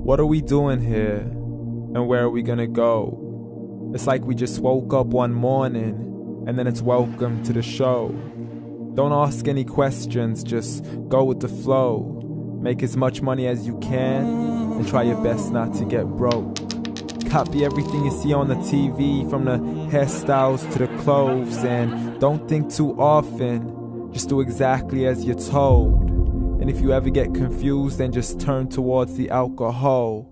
What are we doing here? And where are we gonna go? It's like we just woke up one morning, and then it's welcome to the show. Don't ask any questions, just go with the flow. Make as much money as you can, and try your best not to get broke. Copy everything you see on the TV, from the hairstyles to the clothes, and don't think too often, just do exactly as you're told. And if you ever get confused, then just turn towards the alcohol.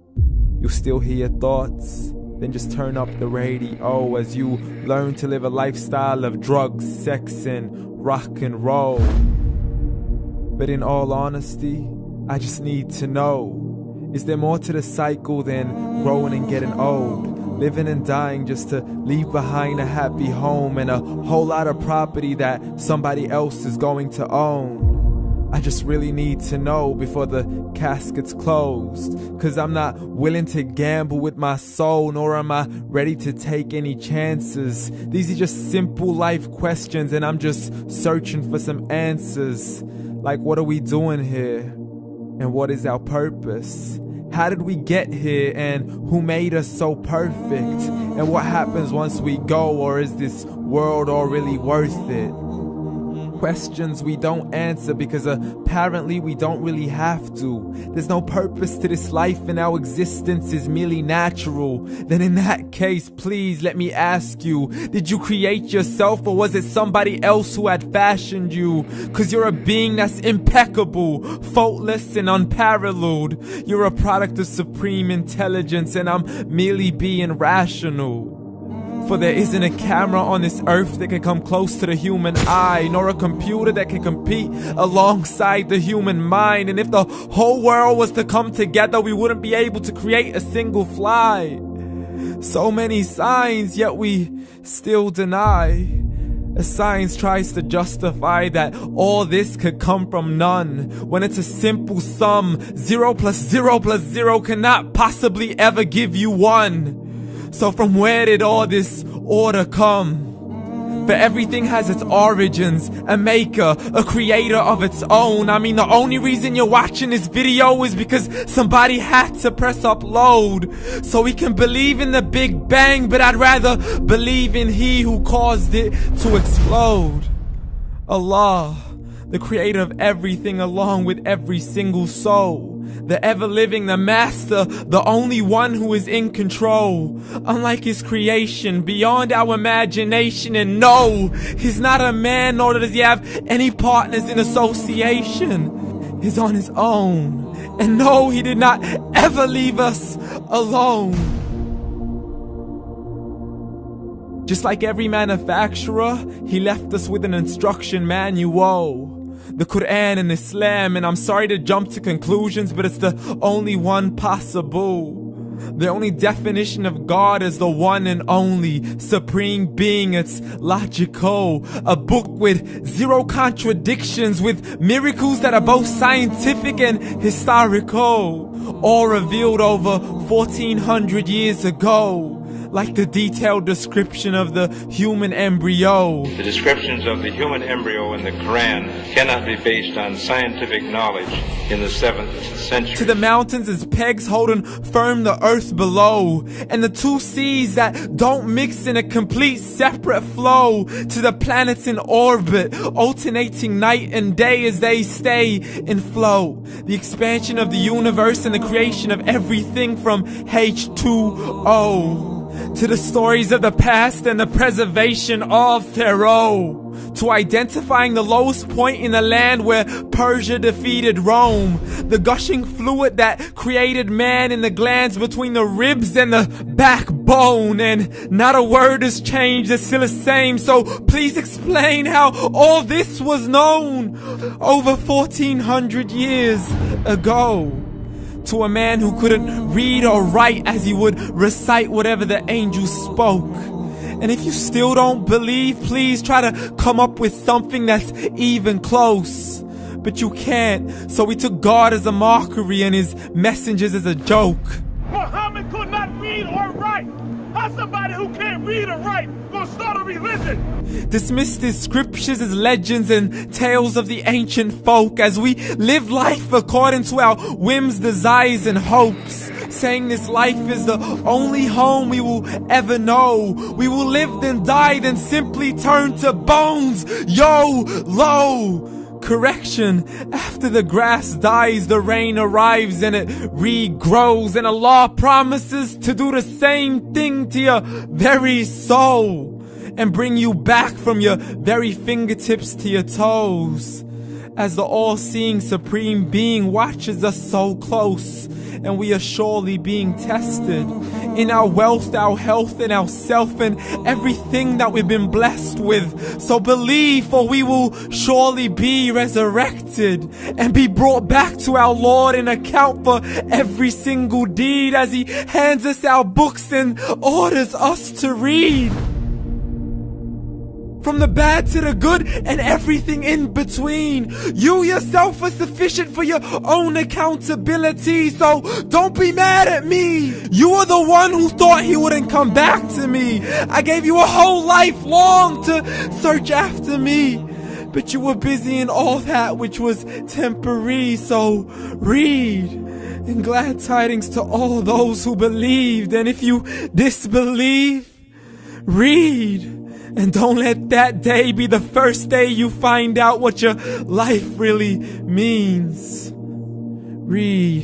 You'll still hear your thoughts, then just turn up the radio as you learn to live a lifestyle of drugs, sex, and rock and roll. But in all honesty, I just need to know, is there more to the cycle than growing and getting old? Living and dying just to leave behind a happy home and a whole lot of property that somebody else is going to own. I just really need to know before the casket's closed, 'cause I'm not willing to gamble with my soul, nor am I ready to take any chances. These are just simple life questions, and I'm just searching for some answers. Like, what are we doing here? And what is our purpose? How did we get here, and who made us so perfect? And what happens once we go, or is this world all really worth it? Questions we don't answer because apparently we don't really have to. There's no purpose to this life and our existence is merely natural. Then in that case, please let me ask you, did you create yourself, or was it somebody else who had fashioned you? 'Cause you're a being that's impeccable, faultless and unparalleled. You're a product of supreme intelligence, and I'm merely being rational. For there isn't a camera on this earth that can come close to the human eye, nor a computer that can compete alongside the human mind. And if the whole world was to come together, we wouldn't be able to create a single fly. So many signs, yet we still deny. As science tries to justify that all this could come from none, when it's a simple sum. 0 plus 0 plus 0 cannot possibly ever give you 1. So from where did all this order come? But everything has its origins, a maker, a creator of its own. I mean, the only reason you're watching this video is because somebody had to press upload. So we can believe in the Big Bang, but I'd rather believe in He who caused it to explode. Allah, the creator of everything along with every single soul. The ever-living, the master, the only one who is in control. Unlike his creation, beyond our imagination. And no, he's not a man, nor does he have any partners in association. He's on his own. And no, he did not ever leave us alone. Just like every manufacturer, he left us with an instruction manual. The Quran and Islam, and I'm sorry to jump to conclusions, but it's the only one possible. The only definition of God is the one and only supreme being. It's logical, a book with 0 contradictions, with miracles that are both scientific and historical, all revealed over 1400 years ago. Like the detailed description of the human embryo. The descriptions of the human embryo in the Quran cannot be based on scientific knowledge in the 7th century. To the mountains as pegs holding firm the earth below, and the 2 seas that don't mix in a complete separate flow. To the planets in orbit, alternating night and day as they stay in flow. The expansion of the universe and the creation of everything from H2O. To the stories of the past and the preservation of Pharaoh. To identifying the lowest point in the land where Persia defeated Rome. The gushing fluid that created man in the glands between the ribs and the backbone. And not a word has changed, it's still the same. So please explain how all this was known over 1400 years ago. To a man who couldn't read or write as he would recite whatever the angels spoke. And if you still don't believe, please try to come up with something that's even close. But you can't, so we took God as a mockery and his messengers as a joke. Muhammad could not read or write. How somebody who can't read or write gonna start a religion? Dismissed his scriptures as legends and tales of the ancient folk as we live life according to our whims, desires, and hopes. saying this life is the only home we will ever know. We will live then die, then simply turn to bones. YOLO! Correction, after the grass dies, the rain arrives and it regrows, and Allah promises to do the same thing to your very soul and bring you back from your very fingertips to your toes, as the all-seeing supreme being watches us so close, and we are surely being tested in our wealth, our health, and our self, and everything that we've been blessed with. So believe, for we will surely be resurrected and be brought back to our Lord and account for every single deed, as He hands us our books and orders us to read. From the bad to the good and everything in between. You yourself are sufficient for your own accountability, so don't be mad at me. You are the one who thought He wouldn't come back to me. I gave you a whole life long to search after me, but you were busy in all that which was temporary. So read, and glad tidings to all those who believed. And if you disbelieve, read. And don't let that day be the first day you find out what your life really means. Read.